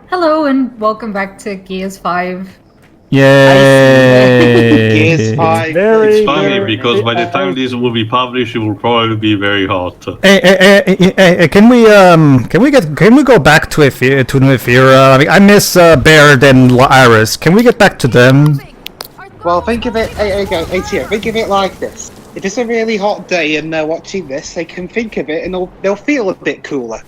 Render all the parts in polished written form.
Hello and welcome back to Gears 5. Yay! Gears 5. It's funny because by the time this will be published, it will probably be very hot. Hey, can we go back to Nefira? I mean, I miss Baird and Iris. Can we get back to them? Well, think of it. Hey, Tio, think of it like this. If it's a really hot day and they're watching this, they can think of it and they'll feel a bit cooler.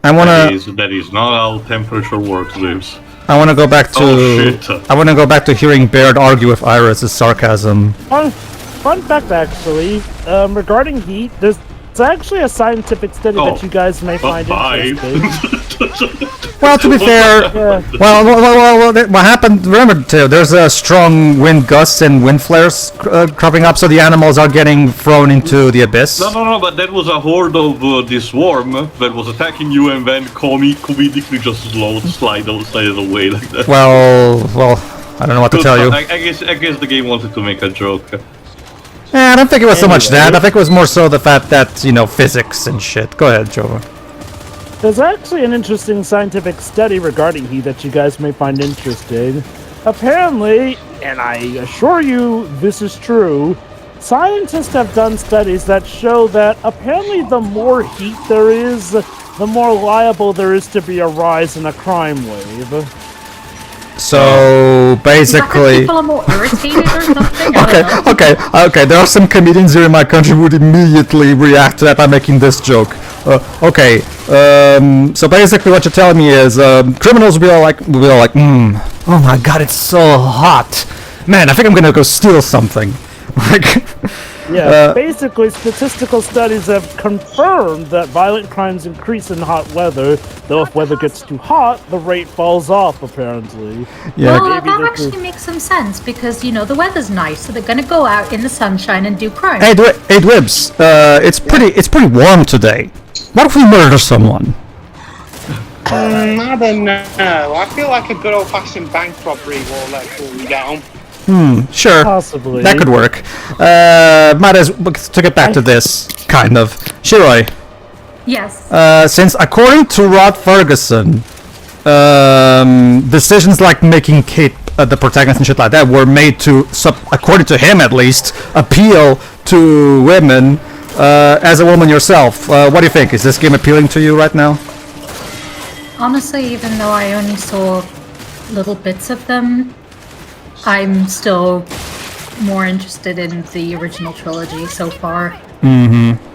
That is not how temperature works, James. I wanna go back to. Oh, shit. I wanna go back to hearing Baird argue with Iris' sarcasm. Fun fact, actually, regarding heat, there's actually a scientific study that you guys may find interesting. Well, to be fair, what happened? Remember, too, there's a strong wind gusts and wind flares cropping up, so the animals are getting thrown into the abyss. No, but that was a horde of this worm that was attacking you and then comedically just slide away like that. Well, I don't know what to tell you. I guess the game wanted to make a joke. Yeah, I don't think it was so much that. I think it was more so the fact that, you know, physics and shit. Go ahead, Joe. There's actually an interesting scientific study regarding heat that you guys may find interesting. Apparently, and I assure you this is true, scientists have done studies that show that apparently the more heat there is, the more liable there is to be a rise in a crime wave. So basically, People are more irritated or something. okay. There are some comedians here in my country who would immediately react to that by making this joke. So basically, what you're telling me is criminals will be all like, oh my god, it's so hot, man. I think I'm gonna go steal something. Basically, statistical studies have confirmed that violent crimes increase in hot weather, though if weather gets too hot, the rate falls off, apparently. Yeah. Well, that actually makes some sense because, you know, the weather's nice, so they're gonna go out in the sunshine and do crime. Hey, Dwibs, it's pretty warm today. What if we murder someone? I don't know. I feel like a good old-fashioned bank robbery will let cool you down. Sure. Possibly. That could work. To get back to this, kind of. Shiroi, Yes. since according to Rod Ferguson, decisions like making Kait the protagonist and shit like that were made to, according to him at least, appeal to women. As a woman yourself, what do you think? Is this game appealing to you right now? Honestly, even though I only saw little bits of them, I'm still more interested in the original trilogy so far.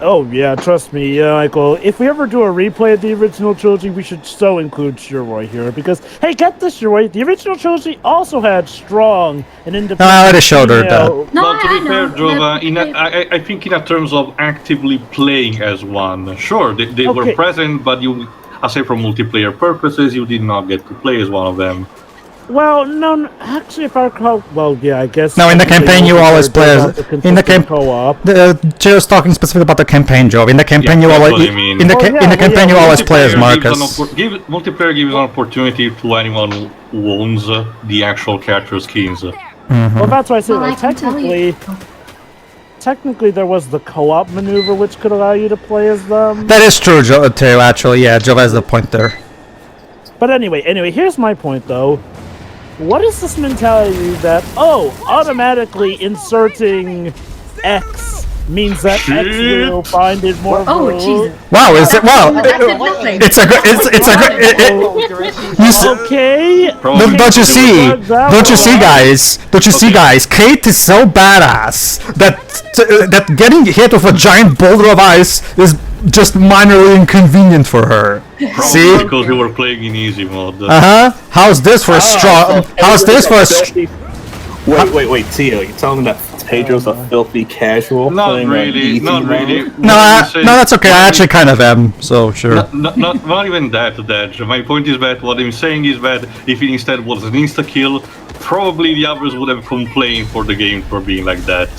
Oh yeah, trust me, Michael. If we ever do a replay of the original trilogy, we should so include Shiroi here because, hey, get this, Shiroi. The original trilogy also had strong and independent. No, I already showed her that. No, Well, to I be fair, know. Jova, I think in terms of actively playing as one, sure, they were present, but you, aside from multiplayer purposes, you did not get to play as one of them. Well, no, actually, if I recall, well, yeah, I guess. No, in the campaign you always play as in the co-op. Joe's talking specifically about the campaign, Joe. In the campaign you always in the campaign you always play as Marcus. Multiplayer gives an opportunity to anyone who owns the actual character skins. Well, that's why I say, Well, like, I can tell you. technically, there was the co-op maneuver which could allow you to play as them. That is true, Joe. Too, actually, yeah, Joe has the point there. But anyway, here's my point, though. What is this mentality that, automatically inserting X means that X will find it more Oh, rude? Jesus. Wow, is it? Wow, That did nothing. it's a good. Okay. Don't you see? Don't you see, guys? Kait is so badass that getting hit with a giant boulder of ice is just minorly inconvenient for her. See? Because we were playing in easy mode. How's this for a strong? How's this for a? Wait, Tio, you telling me that Pedro's a filthy casual? Not really. No, that's okay. I actually kind of am. So sure. Not even that. My point is that what I'm saying is that if it instead was an insta kill, probably the others would have complained for the game for being like that.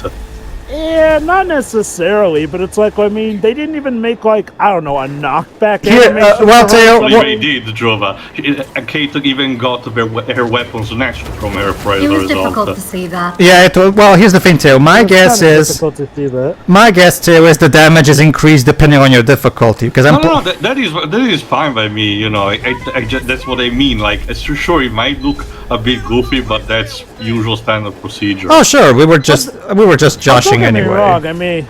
Yeah, not necessarily, but it's like, I mean, they didn't even make, like, I don't know, a knockback Here, animation. well, for her Teo, or Well, something. they did, Jova. Kate even got her weapons snatched from her It as a was difficult result. to see that. Yeah, well, here's the thing, Teo. My It was guess kinda is difficult to see that. my guess, Teo, is the damage is increased depending on your difficulty. Because No, that is fine by me. You know, that's what I mean. Like, sure, it might look a bit goofy, but that's usual standard procedure. Oh, sure. We were just joshing Don't get me anyway. wrong, I mean,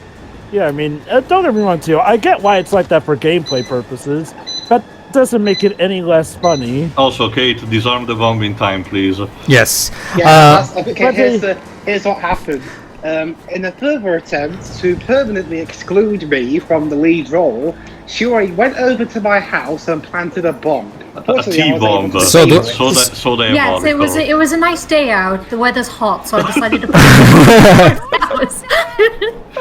don't get me wrong, too. I get why it's like that for gameplay purposes. That doesn't make it any less funny. Also, Kate, disarm the bomb in time, please. Yes. Yeah, okay, but here's what happened. In a further attempt to permanently exclude me from the lead role, Shuri went over to my house and planted a bomb. A Unfortunately, I was T-bomb. able to So save the- it. So they Yes, it was a nice day out. The weather's hot, so I decided to.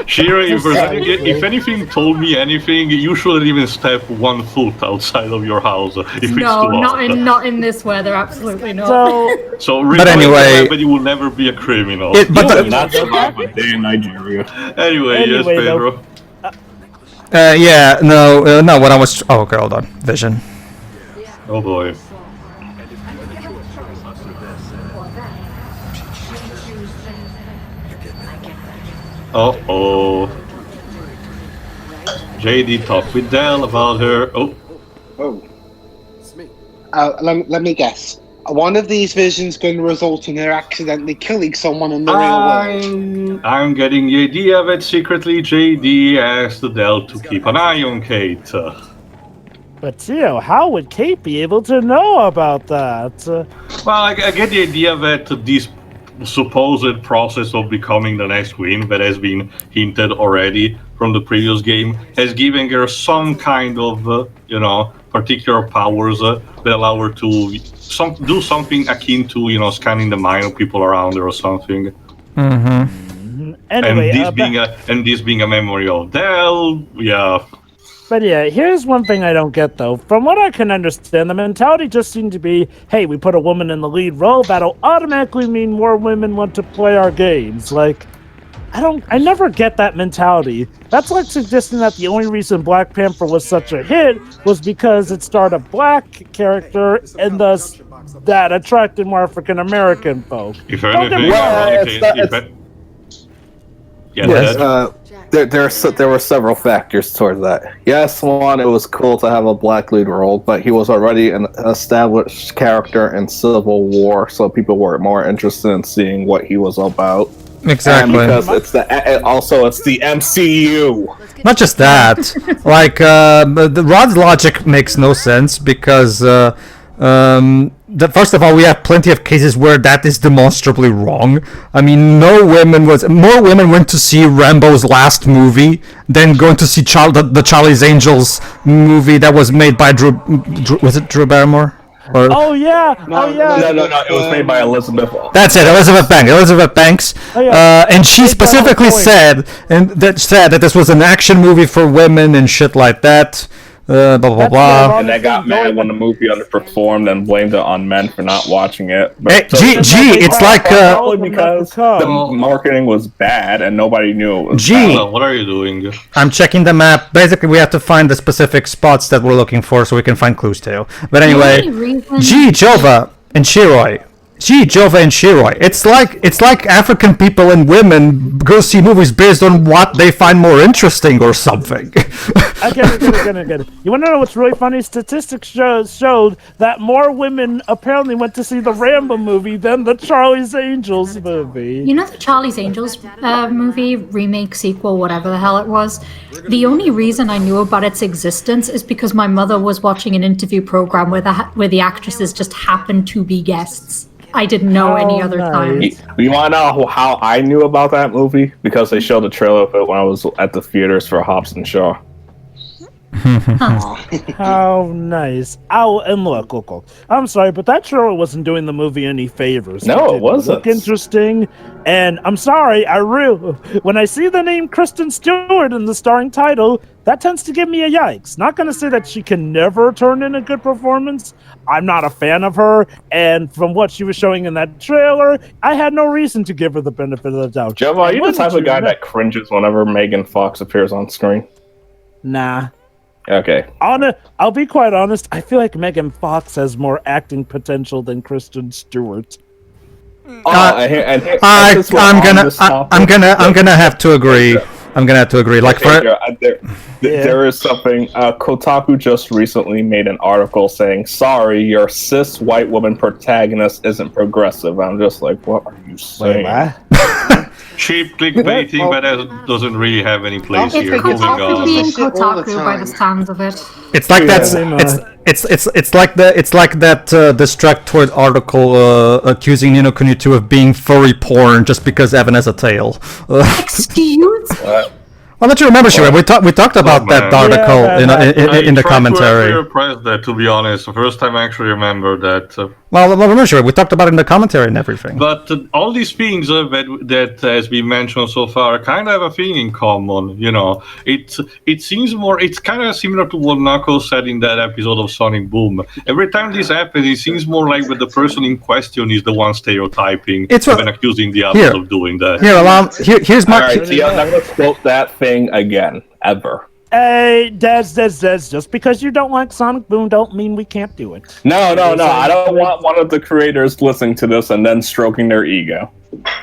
Shira, if anything told me anything, you shouldn't even step 1 foot outside of your house if it's No, too hot. not in this weather. Absolutely not. So, So, But anyway- but you will never be a criminal. But You will not survive a day in Nigeria. Anyway, yes, Anyway, Pedro. yeah, no. What I was. Oh, okay, hold on. Vision. Oh boy. Uh-oh. JD talked with Dell about her. Oh, Oh. Let me guess. One of these visions going to result in her accidentally killing someone in the real world. I'm getting the idea that secretly JD asked Dell to keep an eye on Kate. but, Teo, how would Kate be able to know about that? Well, I get the idea that this supposed process of becoming the next queen that has been hinted already from the previous game has given her some kind of, particular powers that allow her to do something akin to, scanning the mind of people around her or something. Mm-hmm. Anyway, and this being a memory of Dell, yeah. But yeah, here's one thing I don't get though. From what I can understand, the mentality just seemed to be, hey, we put a woman in the lead role, that'll automatically mean more women want to play our games. Like, I never get that mentality. That's like suggesting that the only reason Black Panther was such a hit was because it starred a black character and thus that attracted more African American folk. If Don't get anything, me wrong. There were several factors towards that. Yes, one, it was cool to have a black lead role, but he was already an established character in Civil War, so people were more interested in seeing what he was about. Exactly. And because it's the MCU. Not just that. Like, the Rod's logic makes no sense because, first of all, we have plenty of cases where that is demonstrably wrong. I mean, more women went to see Rambo's last movie than going to see the Charlie's Angels movie that was made by was it Drew Barrymore? Or, Oh yeah! No, No, it was made by Elizabeth. That's it, Elizabeth Banks. Oh, yeah. And she Made by specifically Point. said that this was an action movie for women and shit like that. Blah blah That's blah. where And they got mad when the movie underperformed and blamed it on men for not watching it. Hey, So- it's like Probably because the marketing was bad and nobody knew it was G. bad. Well, what are you doing? I'm checking the map. Basically, we have to find the specific spots that we're looking for so we can find clues to. But anyway, Jova and Shiroi. It's like African people and women go see movies based on what they find more interesting or something. I get it. You want to know what's really funny? Statistics showed that more women apparently went to see the Rambo movie than the Charlie's Angels movie. You know the Charlie's Angels movie, remake, sequel, whatever the hell it was? The only reason I knew about its existence is because my mother was watching an interview program where the actresses just happened to be guests. I didn't know any other time. You want to know how I knew about that movie? Because they showed the trailer of it when I was at the theaters for Hobbs and Shaw. How nice. Oh, and look. I'm sorry, but that trailer wasn't doing the movie any favors. No, it wasn't. Look interesting, and I'm sorry, when I see the name Kristen Stewart in the starring title, that tends to give me a yikes. Not gonna say that she can never turn in a good performance. I'm not a fan of her, and from what she was showing in that trailer, I had no reason to give her the benefit of the doubt. Joe, are you the type of guy that cringes whenever Megan Fox appears on screen? Nah. Okay. I'll be quite honest. I feel like Megan Fox has more acting potential than Kristen Stewart. I'm gonna have to agree. Like there is something. Kotaku just recently made an article saying, "Sorry, your cis white woman protagonist isn't progressive." I'm just like, what are you saying? Cheap clickbaiting, but that doesn't really have any place It's here. Kotaku being Kotaku by the sounds of it. It's like it's like that Distractoid article accusing Nino Kuni 2 of being furry porn just because Evan has a tail. Excuse? I'll let you remember, Shira. We talked about that article in the commentary. I repressed that, to be honest. The first time I actually remember that. Well, remember, Shira, we talked about it in the commentary and everything. But all these things that has been mentioned so far kind of have a thing in common. You know, it seems more. It's kind of similar to what Knuckles said in that episode of Sonic Boom. Every time this happens, it seems more like that the person in question is the one stereotyping and accusing the others of doing that. Here's my. All right, I'm going to quote that thing again, ever. Hey, Des, just because you don't like Sonic Boom don't mean we can't do it. No. I don't want one of the creators listening to this and then stroking their ego.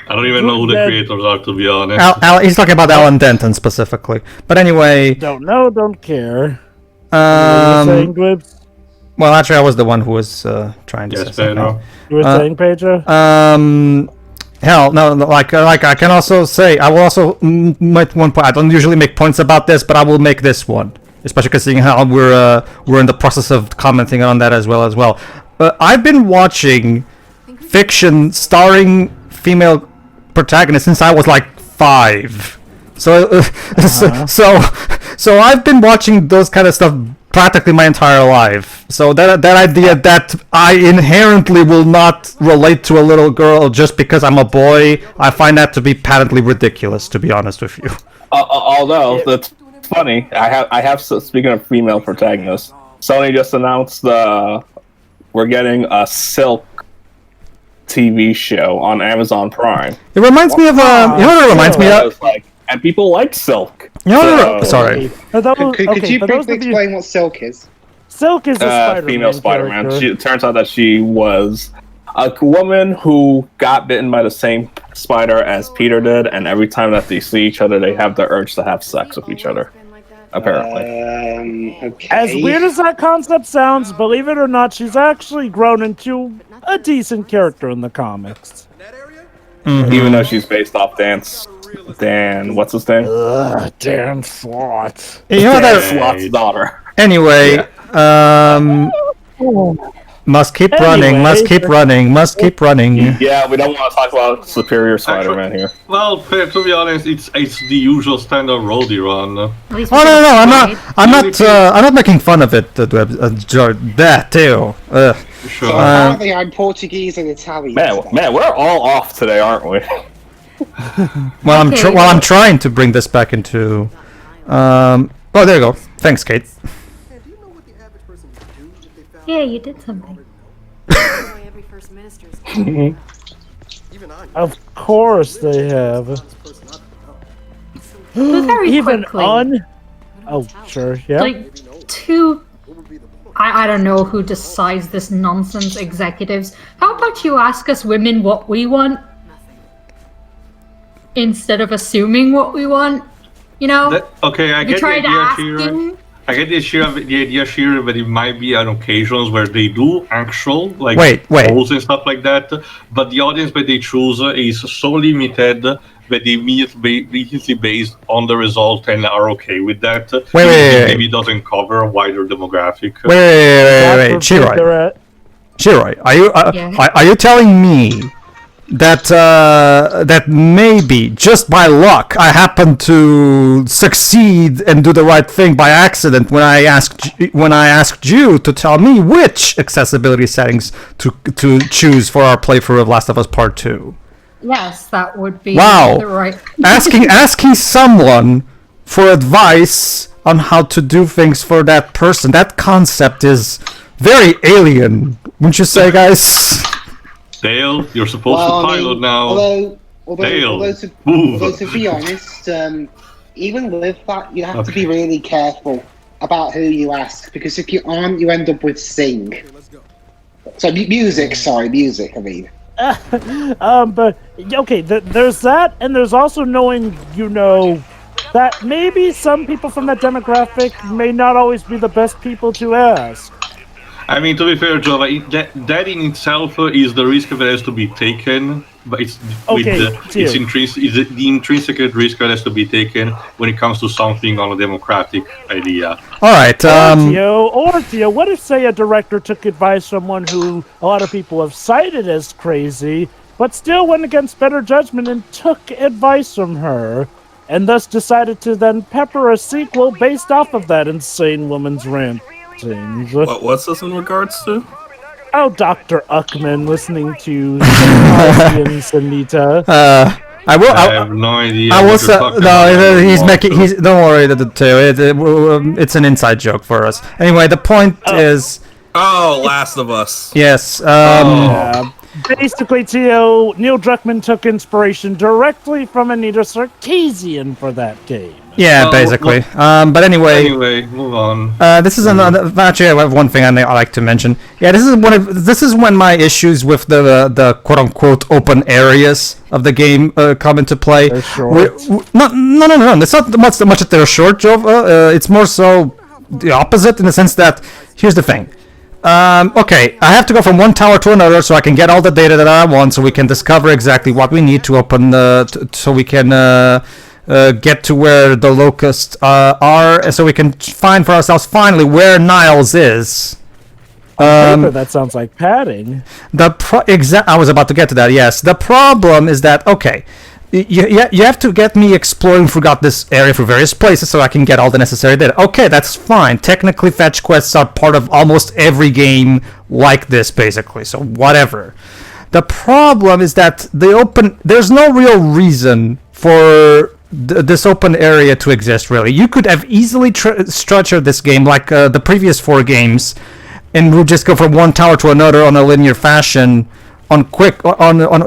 I don't even know who the creators are, to be honest. He's talking about Alan Denton specifically. But anyway... Don't know, don't care. Saying, well, actually, I was the one who was trying to say something. You were saying, Pedro? Hell, no, like I can also say, I will also make one point. I don't usually make points about this, but I will make this one. Especially considering how we're in the process of commenting on that as well. I've been watching fiction starring female protagonists since I was like 5. So I've been watching those kind of stuff practically my entire life. So that idea that I inherently will not relate to a little girl just because I'm a boy, I find that to be patently ridiculous, to be honest with you. Although that's funny, I have speaking of female protagonists, Sony just announced we're getting a Silk TV show on Amazon Prime. It reminds me of you know what it reminds me of? And people like Silk. Sorry. Could you briefly explain what Silk is? Silk is a female Spider-Man. It turns out that she was a woman who got bitten by the same spider as Peter did, and every time that they see each other, they have the urge to have sex with each other. Apparently. Okay. As weird as that concept sounds, believe it or not, she's actually grown into a decent character in the comics. Mm-hmm. Even though she's based off Dan, what's his name? Dan Slott. You know Dan Slott's daughter. Anyway, must keep running. Yeah, we don't want to talk about Superior Spider-Man here. Well, to be honest, it's the usual standard roadie run. I'm not making fun of it. That too. So apparently I'm Portuguese and Italian. Man, we're all off today, aren't we? I'm trying to bring this back into. Oh, there you go. Thanks, Kate. Yeah, you did something. Of course they have. Very Even quickly. Oh, sure, yeah. Like, two... I don't know who decides this nonsense, executives. How about you ask us women what we want? Instead of assuming what we want? You know? Okay, I get the idea, Shira. I get the idea, Shira, that it might be on occasions where they do actual, like, polls and stuff like that, but the audience that they choose is so limited that they immediately based on the result and are okay with that. Maybe it doesn't cover a wider demographic. Wait, Shiroi, are you telling me that maybe just by luck I happened to succeed and do the right thing by accident when I asked you to tell me which accessibility settings to choose for our playthrough of Last of Us Part 2. Yes, that would be Wow. the right. asking someone for advice on how to do things for that person. That concept is very alien, wouldn't you say, guys? Dale, you're supposed to pilot now. Although to be honest, even with that, you have to be really careful about who you ask, because if you aren't, you end up with sing. So music, I mean. But okay, there's that, and there's also knowing, that maybe some people from that demographic may not always be the best people to ask. I mean, to be fair, Jova, that in itself is the risk that has to be taken, but it's the intrinsic risk that has to be taken when it comes to something on a democratic idea. All right. Theo, what if, say, a director took advice from someone who a lot of people have cited as crazy, but still went against better judgment and took advice from her, and thus decided to then pepper a sequel based off of that insane woman's rant? What's this in regards to? Oh, Dr. Uckman listening to Spartians, Anita. I have no idea. Don't worry, it's an inside joke for us. Anyway, the point is. Oh, Last of Us. Yes. Basically, Neil Druckmann took inspiration directly from Anita Sarkeesian for that game. Yeah, basically. But anyway. Anyway, move on. This is another. Actually, I have one thing I like to mention. Yeah, this is when my issues with the quote unquote open areas of the game come into play. They're short. No. It's not much that they're short, Jova. It's more so the opposite in the sense that here's the thing. Okay, I have to go from one tower to another so I can get all the data that I want, so we can discover exactly what we need to open so we can get to where the locusts are, so we can find for ourselves finally where Niles is. That sounds like padding. I was about to get to that. Yes, the problem is that you have to get me exploring throughout this area for various places so I can get all the necessary data. Okay, that's fine. Technically, fetch quests are part of almost every game like this, basically. So whatever. The problem is that there's no real reason for this open area to exist, really. You could have easily structured this game like the previous 4 games, and we'll just go from one tower to another on a linear fashion, on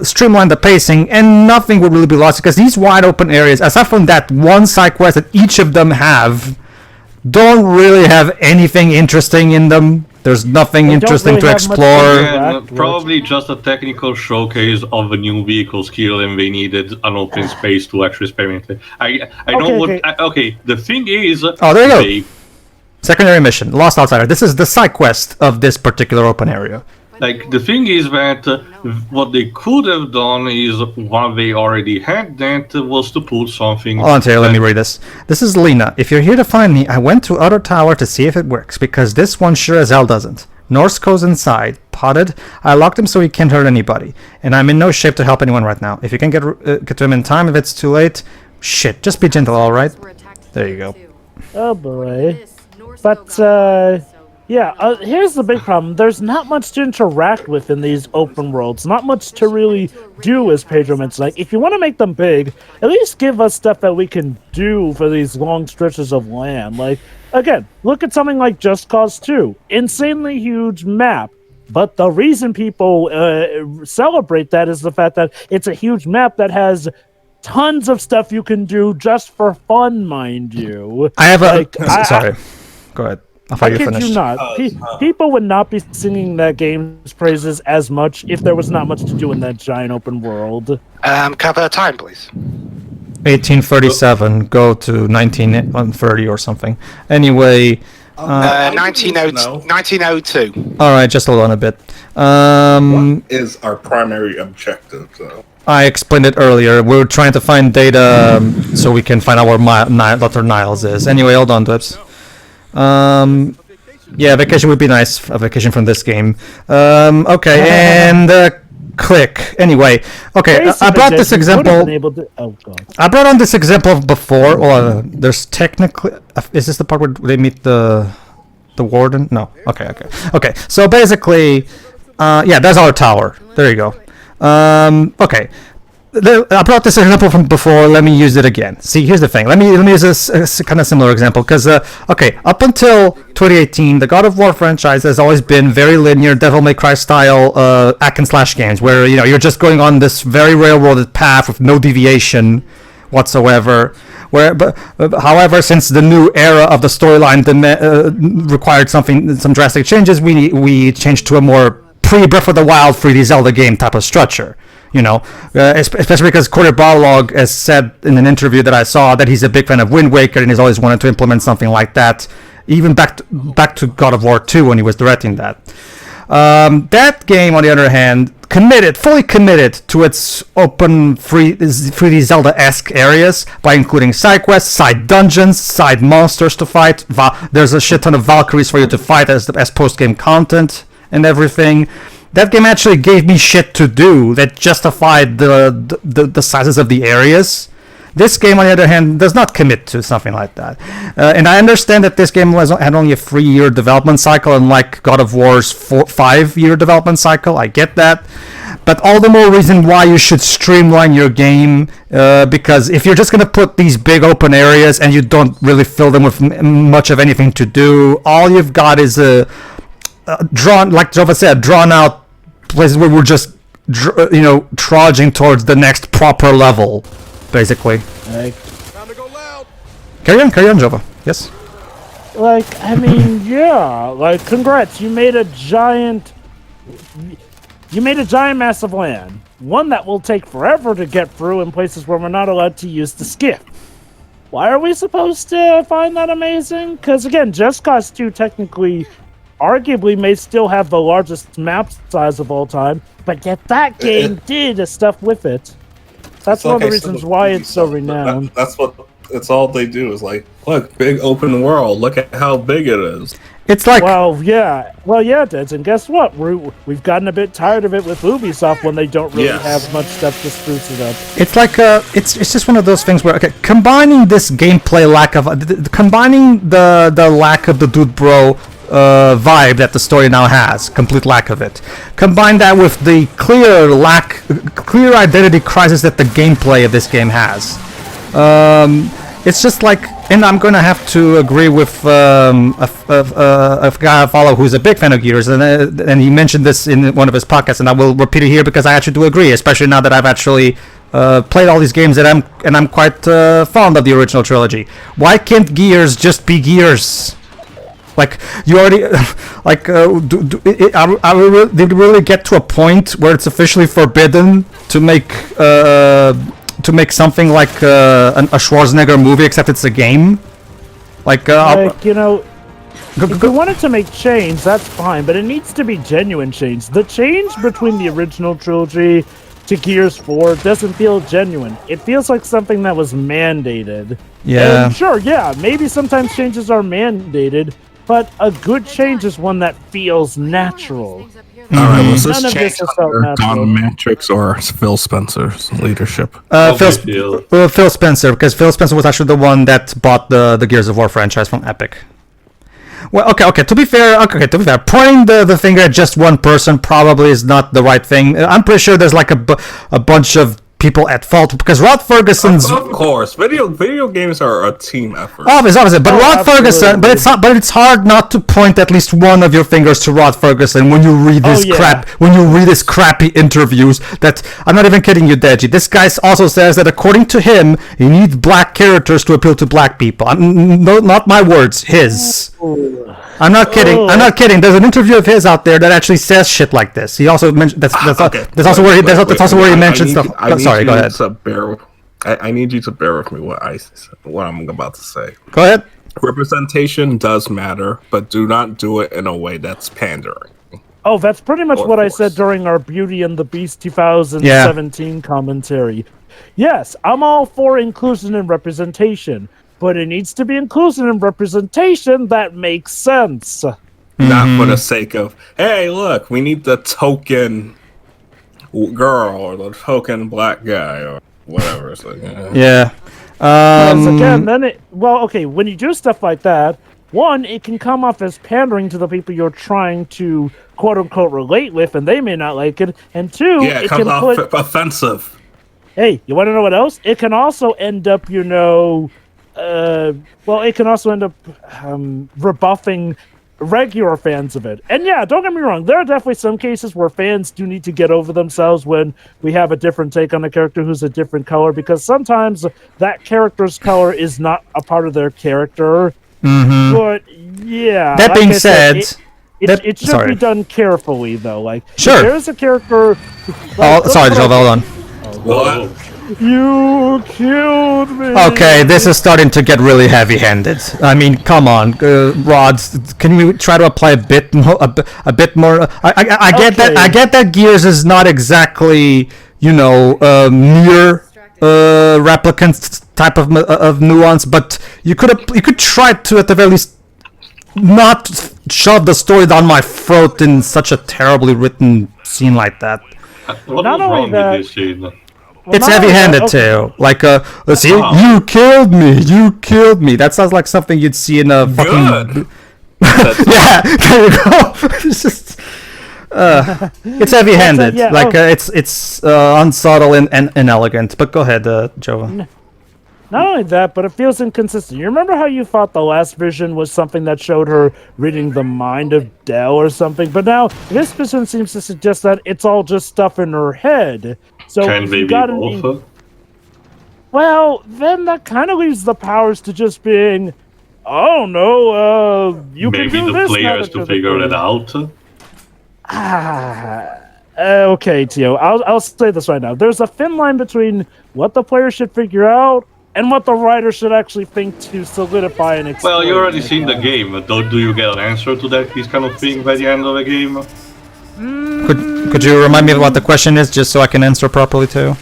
streamline the pacing, and nothing would really be lost, because these wide open areas, aside from that one side quest that each of them have, don't really have anything interesting in them. There's nothing interesting to explore. Probably just a technical showcase of a new vehicle skill, and they needed an open space to actually experiment it. The thing is... Oh, there you go. Secondary mission, Lost Outsider. This is the side quest of this particular open area. Like, the thing is that what they could have done is, what they already had, that was to put something... Hold on, Terry, let me read this. This is Lena. If you're here to find me, I went to other tower to see if it works, because this one sure as hell doesn't. Norse goes inside, potted. I locked him so he can't hurt anybody, and I'm in no shape to help anyone right now. If you can get to him in time, if it's too late, shit, just be gentle, alright? There you go. Oh boy. But, here's the big problem. There's not much to interact with in these open worlds. Not much to really do, as Pedro mentioned. Like, if you want to make them big, at least give us stuff that we can do for these long stretches of land. Like, again, look at something like Just Cause 2. Insanely huge map. But the reason people celebrate that is the fact that it's a huge map that has tons of stuff you can do just for fun, mind you. I have sorry. Go ahead. I kid you not. People would not be singing that game's praises as much if there was not much to do in that giant open world. Cover time, please. 1837. Go to 1930 or something. Anyway. 1902. All right, just hold on a bit. What is our primary objective, though? I explained it earlier. We're trying to find data so we can find out where Dr. Niles is. Anyway, hold on, Dwips. Yeah, vacation would be nice. A vacation from this game. Okay, and click. Anyway, okay, I brought this example. I brought on this example before. Well, there's technically. Is this the part where they meet the warden? No. Okay. So basically, yeah, that's our tower. There you go. Okay. I brought this example from before. Let me use it again. See, here's the thing. Let me use a kind of similar example because okay, up until 2018, the God of War franchise has always been very linear, Devil May Cry style hack and slash games where you're just going on this very railroaded path with no deviation whatsoever. However, since the new era of the storyline required some drastic changes, we changed to a more pre-Breath of the Wild 3D Zelda game type of structure. Especially because Corey Barlog has said in an interview that I saw that he's a big fan of Wind Waker and he's always wanted to implement something like that, even back to God of War 2 when he was directing that. That game, on the other hand, fully committed to its open 3D Zelda-esque areas by including side quests, side dungeons, side monsters to fight. There's a shit ton of Valkyries for you to fight as post-game content and everything. That game actually gave me shit to do that justified the sizes of the areas. This game, on the other hand, does not commit to something like that. And I understand that this game had only a 3-year development cycle, unlike God of War's 5-year development cycle. I get that. But all the more reason why you should streamline your game, because if you're just going to put these big open areas and you don't really fill them with much of anything to do, all you've got is like Jova said, drawn out places where we're just trudging towards the next proper level, basically. Carry on, Jova. Yes. Yeah. Congrats, you made a giant massive land. One that will take forever to get through in places where we're not allowed to use the skiff. Why are we supposed to find that amazing? Because again, Just Cause 2 technically, arguably, may still have the largest map size of all time, but yet that game did stuff with it. That's one of the reasons why it's so renowned. That's what it's all they do is look, big open world. Look at how big it is. It's like well, yeah, Deds, and guess what? We've gotten a bit tired of it with Ubisoft when they don't really have much stuff to spruce it up. It's like it's just one of those things where combining this gameplay lack of combining the lack of the dude bro vibe that the story now has, complete lack of it. Combine that with the clear identity crisis that the gameplay of this game has. It's just like, and I'm gonna have to agree with a guy I follow who's a big fan of Gears, and he mentioned this in one of his podcasts, and I will repeat it here because I actually do agree, especially now that I've actually played all these games and I'm quite fond of the original trilogy. Why can't Gears just be Gears? Like, you already, did it really get to a point where it's officially forbidden to make something like a Schwarzenegger movie, except it's a game? If you wanted to make change, that's fine, but it needs to be genuine change. The change between the original trilogy to Gears 4 doesn't feel genuine. It feels like something that was mandated. Yeah. And sure, maybe sometimes changes are mandated, but a good change is one that feels natural. Alright, was this change under Dominatrix or Phil Spencer's leadership? Phil Spencer, because Phil Spencer was actually the one that bought the Gears of War franchise from Epic. Well, okay. To be fair, pointing the finger at just one person probably is not the right thing. I'm pretty sure there's like a bunch of people at fault because Rod Ferguson's. Of course, video games are a team effort. Obviously, but Rod Ferguson. But it's hard not to point at least one of your fingers to Rod Ferguson when you read this crap. When you read his crappy interviews, that I'm not even kidding you, Deji. This guy also says that according to him, he needs black characters to appeal to black people. No, not my words. His. I'm not kidding. There's an interview of his out there that actually says shit like this. He also mentioned that's also where he mentions stuff. Sorry, go ahead. I need you to bear with me what I'm about to say. Go ahead. Representation does matter, but do not do it in a way that's pandering. Oh, that's pretty much what I said during our Beauty and the Beast 2017 commentary. Yes, I'm all for inclusion and representation, but it needs to be inclusion and representation that makes sense. Not for the sake of, hey, look, we need the token girl or the token black guy or whatever. It's like, Yeah. Again, then when you do stuff like that, one, it can come off as pandering to the people you're trying to quote-unquote relate with, and they may not like it. And two, it comes off offensive. Hey, you want to know what else? It can also end up, it can also end up rebuffing regular fans of it. And yeah, don't get me wrong, there are definitely some cases where fans do need to get over themselves when we have a different take on a character who's a different color, because sometimes that character's color is not a part of their character. Mm-hmm. But yeah, that being said, it should be done carefully, though. Like, sure, if there's a character. Sorry, Joe, hold on. What? You killed me. Okay, this is starting to get really heavy-handed. I mean, come on, Rod. Can we try to apply a bit more? A bit more. I get that. I get that Gears is not exactly, near replicant type of nuance, but you could try to at the very least not shove the story down my throat in such a terribly written scene like that. What was wrong with this scene? It's heavy-handed too. Like, let's see, you killed me. That sounds like something you'd see in a fucking. Yeah, there you go. It's just, it's heavy-handed. It's unsubtle and inelegant. But go ahead, Jova. Not only that, but it feels inconsistent. You remember how you thought the last vision was something that showed her reading the mind of Dell or something? But now this vision seems to suggest that it's all just stuff in her head. So can they be both? Well, then that kind of leaves the powers to just being, oh no, you maybe can do the this. Maybe the player has to figure it out. Okay, Tio. I'll say this right now. There's a thin line between what the player should figure out and what the writer should actually think to solidify and explain. Well, you already seen the game. Do you get an answer to this kind of thing by the end of the game? Could you remind me of what the question is, just so I can answer properly too?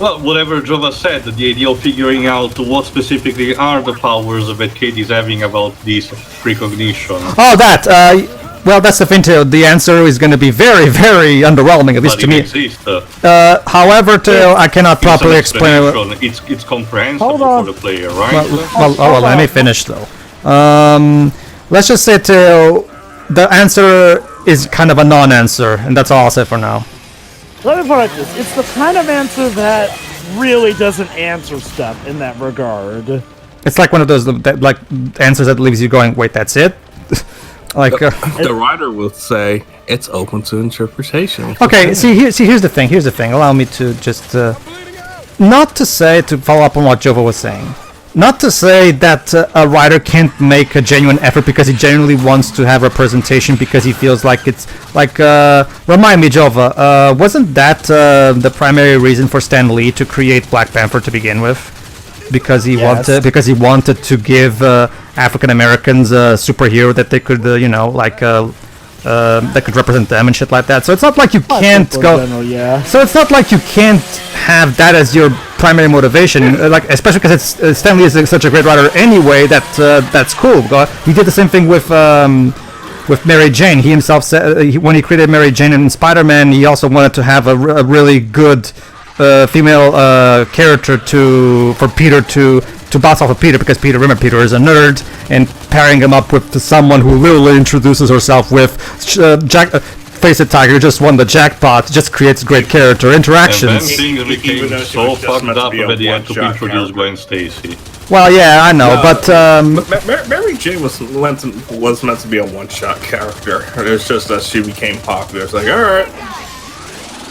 Well, whatever Jova said, the idea of figuring out what specifically are the powers that Kait is having about this precognition. Oh, that! Well, that's the thing too. The answer is going to be very, very underwhelming, at least to me. However, I cannot properly explain it. It's comprehensible for the player, right? Well, let me finish though. Let's just say the answer is kind of a non-answer, and that's all I'll say for now. Let me put it like this. It's the kind of answer that really doesn't answer stuff in that regard. It's like one of those answers that leaves you going, wait, that's it? The writer will say it's open to interpretation. Okay, here's the thing. Allow me to just not to follow up on what Jova was saying. Not to say that a writer can't make a genuine effort because he genuinely wants to have representation because he feels like it's like. Remind me, Jova. Wasn't that the primary reason for Stan Lee to create Black Panther to begin with? Because he wanted to give African Americans a superhero that they could, that could represent them and shit like that. So it's not like you can't go. So it's not like you can't have that as your primary motivation, especially because Stan Lee is such a great writer anyway. That's cool. He did the same thing with Mary Jane. He himself said when he created Mary Jane in Spider-Man, he also wanted to have a really good female character for Peter to bounce off of Peter, because Peter is a nerd, and pairing him up with someone who literally introduces herself with Face It Tiger just won the jackpot, just creates great character interactions. And then things became so fucked up that they had to introduce Gwen Stacy. Well, yeah, I know, but Mary Jane was meant to be a one-shot character. It's just that she became popular. It's like, all right.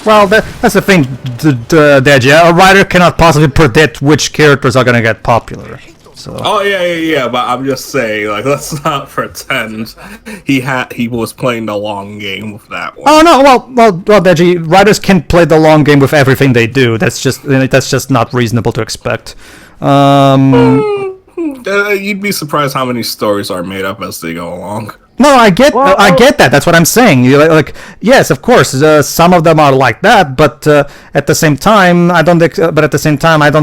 Well, that's the thing, Deji. A writer cannot possibly predict which characters are going to get popular. So. Oh yeah, but I'm just saying, let's not pretend he was playing the long game with that one. Oh no, well, Deji, writers can play the long game with everything they do. That's just not reasonable to expect. You'd be surprised how many stories are made up as they go along. No, I get that. That's what I'm saying. Yes, of course, some of them are like that, but at the same time, I don't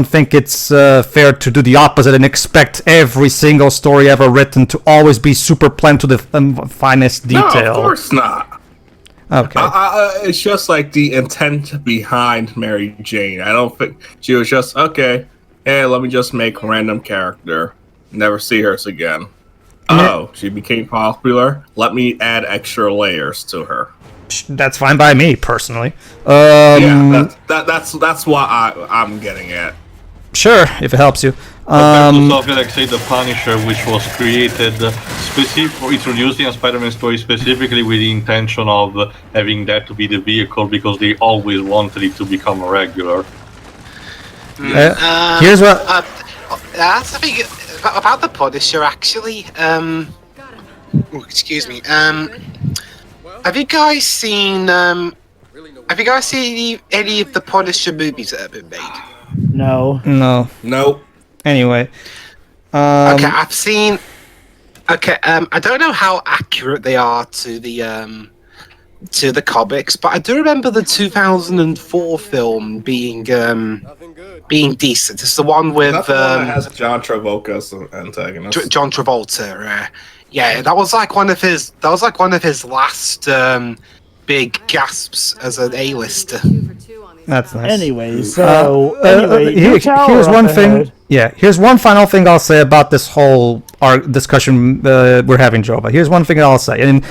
think it's fair to do the opposite and expect every single story ever written to always be super planned to the finest detail. No, of course not. Okay. It's just like the intent behind Mary Jane. I don't think she was just okay. Hey, let me just make a random character. Never see her again. Oh, she became popular. Let me add extra layers to her. That's fine by me personally. Yeah, that's what I'm getting at. Sure, if it helps you. Compared to something like, say, the Punisher, which was created for introducing a Spider-Man story specifically with the intention of having that to be the vehicle because they always wanted it to become a regular. Here's what. That's the thing about the Punisher, actually. Excuse me. Have you guys seen? Have you guys seen any of the Punisher movies that have been made? No. Nope. Anyway. Okay, I've seen. Okay, I don't know how accurate they are to the comics, but I do remember the 2004 film being decent. It's the one with That's the one that has John Travolta as the antagonist. John Travolta. Yeah, that was like one of his. That was like one of his last big gasps as an A-lister. That's nice. Anyway, so here's one thing. Yeah, here's one final thing I'll say about this whole discussion we're having, Jova. Here's one thing I'll say, and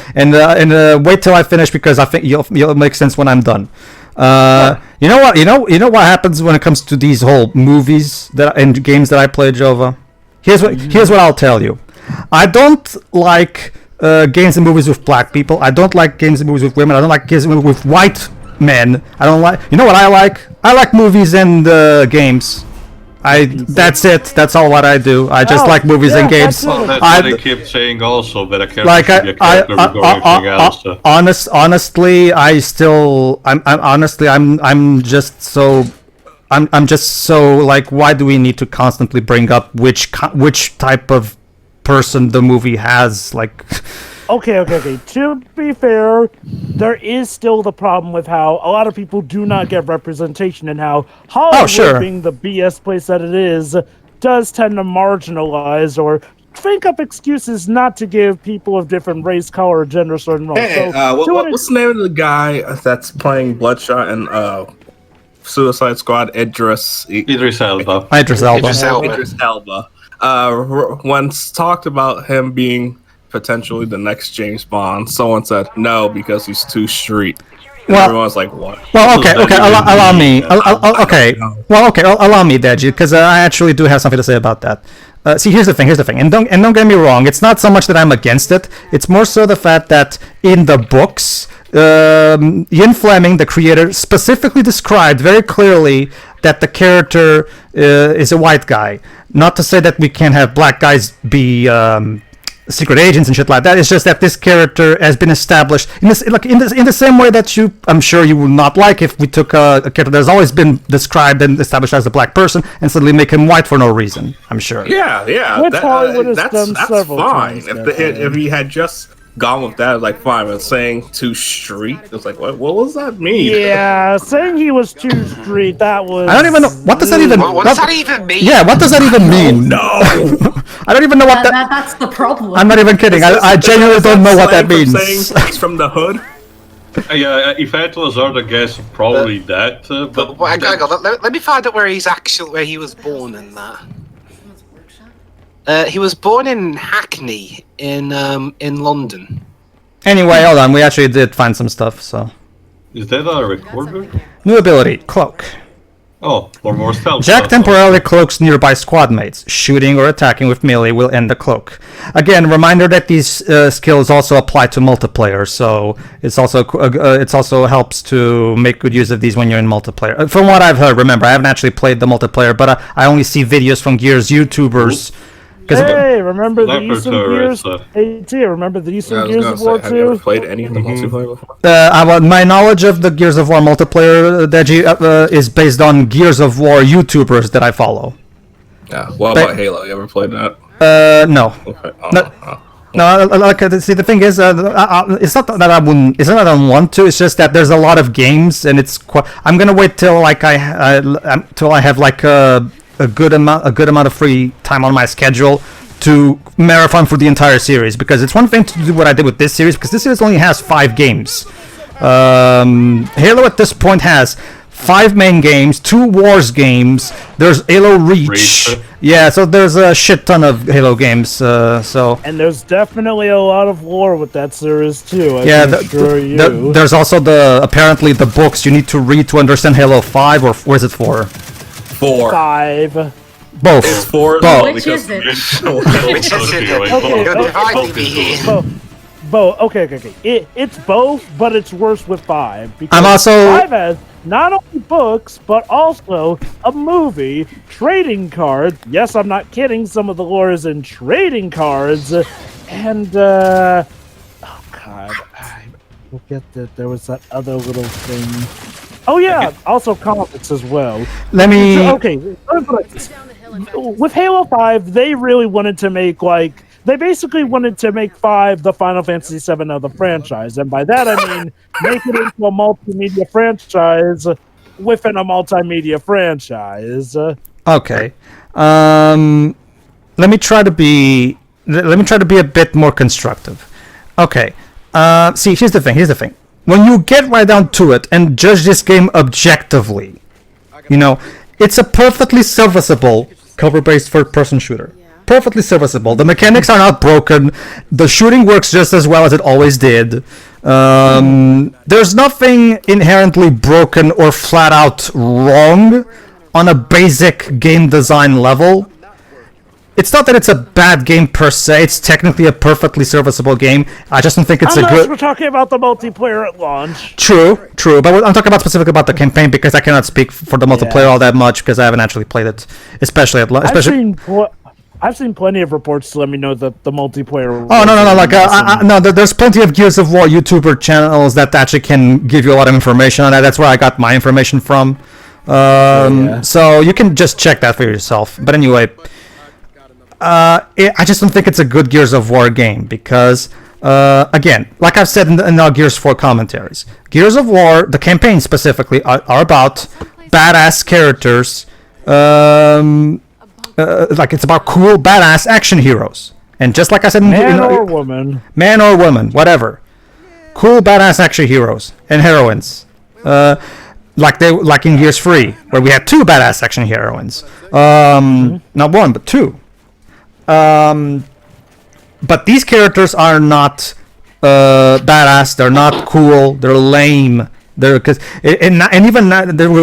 wait till I finish because I think you'll make sense when I'm done. You know what? You know what happens when it comes to these whole movies and games that I play, Jova. Here's what I'll tell you. I don't like games and movies with black people. I don't like games and movies with women. I don't like games and movies with white men. I don't like. You know what I like? I like movies and games. That's it. That's all what I do. I just like movies and games. Well, that's what they keep saying also, but a character should be a character regarding anything else. Honestly, I'm just so like, why do we need to constantly bring up which type of person the movie has? Like, Okay. To be fair, there is still the problem with how a lot of people do not get representation and how Hollywood, being the BS place that it is, does tend to marginalize or think up excuses not to give people of different race, color, gender certain roles. Hey, what's the name of the guy that's playing Bloodshot and Suicide Squad? Idris Elba. Once talked about him being potentially the next James Bond. Someone said no because he's too street. And everyone's like, what? Well, okay. Allow me. Allow me, Deji, because I actually do have something to say about that. See, here's the thing, and don't get me wrong. It's not so much that I'm against it. It's more so the fact that in the books, Ian Fleming, the creator, specifically described very clearly that the character is a white guy. Not to say that we can't have black guys be secret agents and shit like that. It's just that this character has been established in the same way that I'm sure you would not like if we took a character that's always been described and established as a black person and suddenly make him white for no reason. I'm sure. Yeah. That's fine. If he had just gone with that, like, fine, but saying too street, it's like, what does that mean? Yeah, saying he was too street, that was... I don't even know, what does that even... What does that even mean? Yeah, what does that even mean? No! I don't even know what that's the problem. I'm not even kidding, I genuinely don't know what that means. He's from the hood? Yeah, if I had to hazard a guess, probably that, but... Hang on, let me find out where he was born in that. He was born in Hackney, in London. Anyway, hold on. We actually did find some stuff, so... Is that a recorder? New ability, Cloak. Oh, for more stealth. Jack temporarily cloaks nearby squad mates. Shooting or attacking with melee will end the cloak. Again, reminder that these skills also apply to multiplayer, so it's also helps to make good use of these when you're in multiplayer. From what I've heard, remember, I haven't actually played the multiplayer, but I only see videos from Gears YouTubers. Hey, remember the Eastern Gears? Remember the Eastern Gears of War 2? Have you ever played any of the multiplayer before? My knowledge of the Gears of War multiplayer, Deji, is based on Gears of War YouTubers that I follow. Yeah. What about Halo? You ever played that? No. Okay. No, like, see, the thing is, it's not that I wouldn't. It's not that I don't want to. It's just that there's a lot of games, and it's I'm gonna wait till like I have like a good amount of free time on my schedule to marathon for the entire series, because it's one thing to do what I did with this series, because this series only has 5 games. Halo at this point has 5 main games, 2 Wars games. There's Halo Reach. Yeah, so there's a shit ton of Halo games. So. And there's definitely a lot of lore with that series too. There's also apparently the books you need to read to understand Halo 5, or is it 4? 4. 5. Both. It's 4. Both. Which is it? Both. Okay. It's both, but it's worse with 5. Because I'm also 5 has not only books, but also a movie, trading cards. Yes, I'm not kidding. Some of the lore is in trading cards, and oh god, I forget that there was that other little thing. Oh yeah, also comics as well. Let me. Okay, with Halo 5, they really wanted to make They basically wanted to make 5 the Final Fantasy 7 of the franchise, and by that I mean make it into a multimedia franchise within a multimedia franchise. Okay. Let me try to be a bit more constructive. Okay. See, here's the thing. When you get right down to it and judge this game objectively, it's a perfectly serviceable cover-based third-person shooter. Perfectly serviceable. The mechanics are not broken. The shooting works just as well as it always did. There's nothing inherently broken or flat out wrong on a basic game design level. It's not that it's a bad game per se. It's technically a perfectly serviceable game. I just don't think it's Unless we're talking about the multiplayer at launch. True. But I'm talking specifically about the campaign because I cannot speak for the multiplayer all that much because I haven't actually played it, especially at launch. I've seen plenty of reports to let me know that the multiplayer. Oh no! There's plenty of Gears of War YouTuber channels that actually can give you a lot of information on that. That's where I got my information from. So you can just check that for yourself. But anyway, I just don't think it's a good Gears of War game because, again, like I've said in our Gears 4 commentaries, Gears of War, the campaign specifically, are about badass characters. It's about cool, badass action heroes. And just like I said... Man or woman, whatever. Cool, badass action heroes and heroines. Like in Gears 3, where we had 2 badass action heroines. Not 1, but 2. But these characters are not badass, they're not cool, they're lame. They were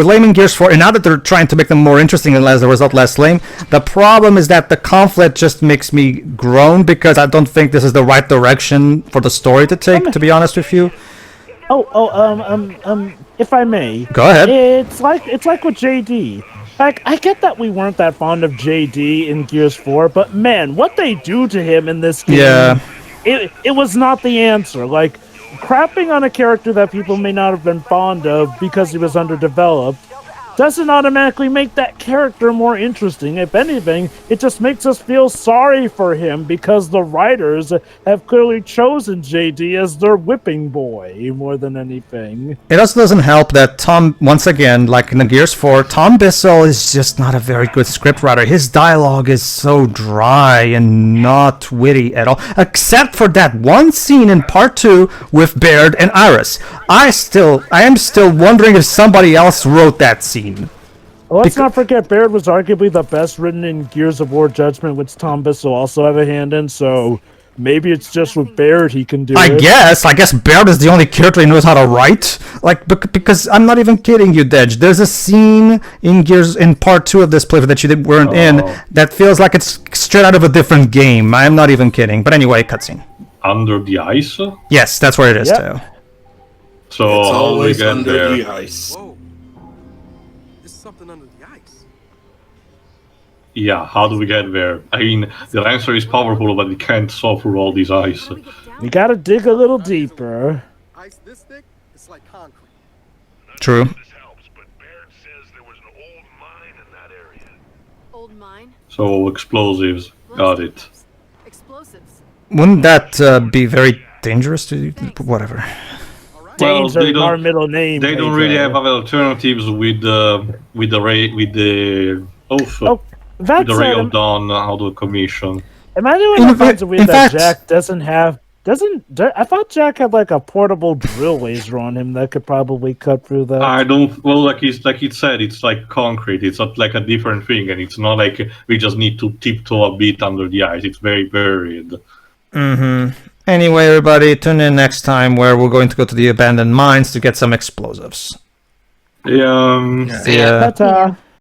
lame in Gears 4, and now that they're trying to make them more interesting and as a result less lame, the problem is that the conflict just makes me groan because I don't think this is the right direction for the story to take, to be honest with you. If I may. Go ahead. It's like with JD. I get that we weren't that fond of JD in Gears 4, but man, what they do to him in this game, it was not the answer. Crapping on a character that people may not have been fond of because he was underdeveloped doesn't automatically make that character more interesting. If anything, it just makes us feel sorry for him because the writers have clearly chosen JD as their whipping boy more than anything. It also doesn't help that Tom, once again, like in the Gears 4, Tom Bissell is just not a very good scriptwriter. His dialogue is so dry and not witty at all, except for that one scene in Part 2 with Baird and Iris. I am still wondering if somebody else wrote that scene. Well, let's not forget, Baird was arguably the best written in Gears of War Judgment, which Tom Bissell also have a hand in, so maybe it's just with Baird he can do it. I guess Baird is the only character he knows how to write. Because I'm not even kidding you, Dej. There's a scene in Gears in Part 2 of this playthrough that you weren't in that feels like it's straight out of a different game. I'm not even kidding. But anyway, cutscene. Under the ice? Yes, that's where it is, too. So it's always we get under there. the ice. Whoa. There's something under the ice. Yeah, how do we get there? I mean, the answer is powerful, but we can't solve through all these ice. We gotta dig a little deeper. Ice this thick, it's like concrete. True. This helps, but Baird says there was an old mine in that area. Old mine? So, explosives. Got it. Explosives. Wouldn't that be very dangerous to... Whatever. Well, Danes are our middle name. They don't really have other alternatives with the Ray of Dawn out of commission. Am I the only one who finds it weird that Jack doesn't have I thought Jack had like a portable drill laser on him that could probably cut through that. I don't. Well, like it said, it's like concrete. It's not like a different thing, and it's not like we just need to tiptoe a bit under the ice. It's very buried. Anyway, everybody, tune in next time where we're going to go to the abandoned mines to get some explosives. Yeah. See ya. Ta-ta.